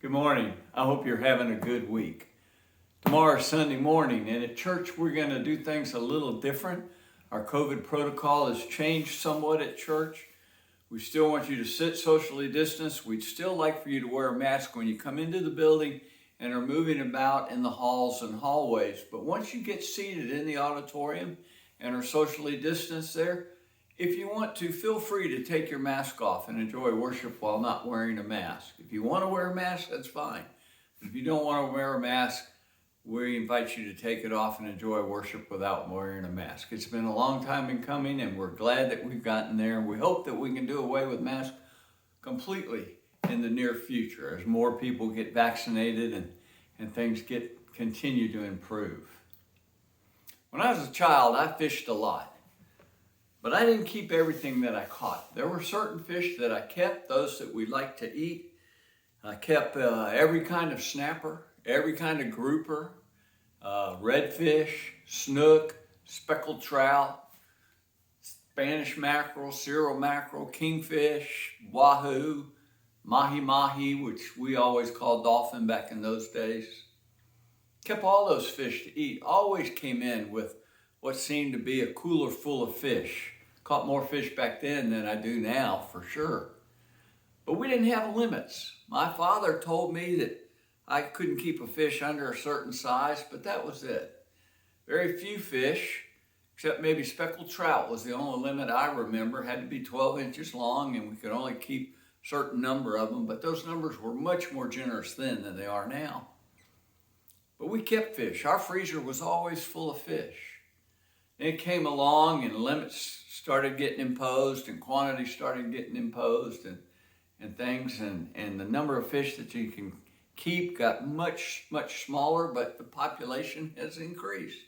Good morning. I hope you're having a good week. Tomorrow's Sunday morning, and at church we're going to do things a little different. Our COVID protocol has changed somewhat at church. We still want you to sit socially distanced. We'd still like for you to wear a mask when you come into the building and are moving about in the halls and hallways. But once you get seated in the auditorium and are socially distanced there, if you want to, feel free to take your mask off and enjoy worship while not wearing a mask. If you want to wear a mask, that's fine. If you don't want to wear a mask, we invite you to take it off and enjoy worship without wearing a mask. It's been a long time in coming, and we're glad that we've gotten there. We hope that we can do away with masks completely in the near future as more people get vaccinated and things continue to improve. When I was a child, I fished a lot. But I didn't keep everything that I caught. There were certain fish that I kept, those that we like to eat. I kept every kind of snapper, every kind of grouper, redfish, snook, speckled trout, Spanish mackerel, Cyril mackerel, kingfish, wahoo, mahi-mahi, which we always called dolphin back in those days. Kept all those fish to eat. Always came in with what seemed to be a cooler full of fish. Caught more fish back then than I do now, for sure. But we didn't have limits. My father told me that I couldn't keep a fish under a certain size, but that was it. Very few fish, except maybe speckled trout was the only limit I remember. Had to be 12 inches long, and we could only keep a certain number of them, but those numbers were much more generous then than they are now. But we kept fish. Our freezer was always full of fish. It came along and limits started getting imposed and quantity started getting imposed and things and the number of fish that you can keep got much smaller, but the population has increased.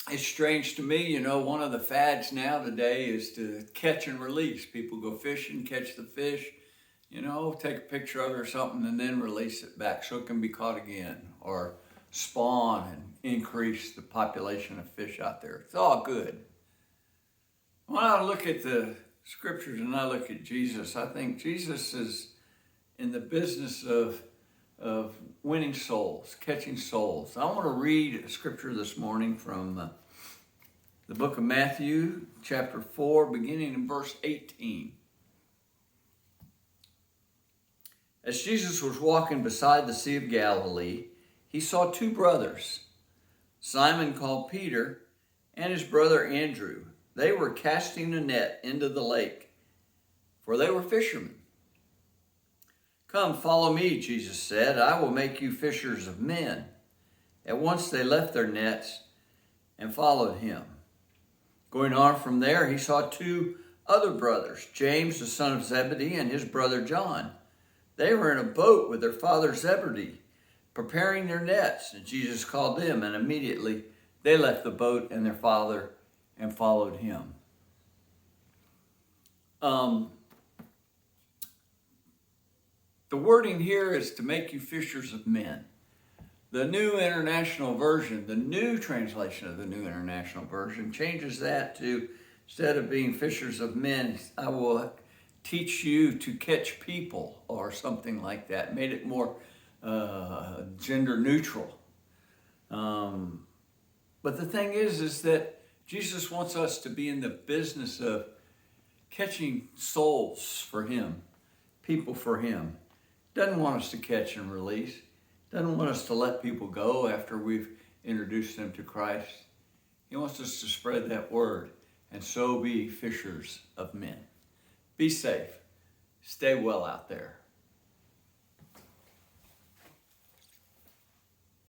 It's strange to me, one of the fads now today is to catch and release. People go fishing, catch the fish, take a picture of it or something and then release it back so it can be caught again or spawn and increase the population of fish out there. It's all good. When I look at the scriptures and I look at Jesus, I think Jesus is in the business of winning souls, catching souls. I want to read a scripture this morning from the book of Matthew, chapter 4, beginning in verse 18. As Jesus was walking beside the Sea of Galilee, he saw two brothers, Simon called Peter and his brother Andrew. They were casting a net into the lake, for they were fishermen. "Come, follow me," Jesus said. "I will make you fishers of men." At once they left their nets and followed him. Going on from there, he saw two other brothers, James, the son of Zebedee, and his brother John. They were in a boat with their father Zebedee, preparing their nets, and Jesus called them, and immediately they left the boat and their father and followed him. The wording here is to make you fishers of men. The New International Version, the new translation of the New International Version, changes that to, instead of being fishers of men, I will teach you to catch people or something like that. Made it more gender neutral. But the thing is that Jesus wants us to be in the business of catching souls for him, people for him. Doesn't want us to catch and release. Doesn't want us to let people go after we've introduced them to Christ. He wants us to spread that word and so be fishers of men. Be safe. Stay well out there.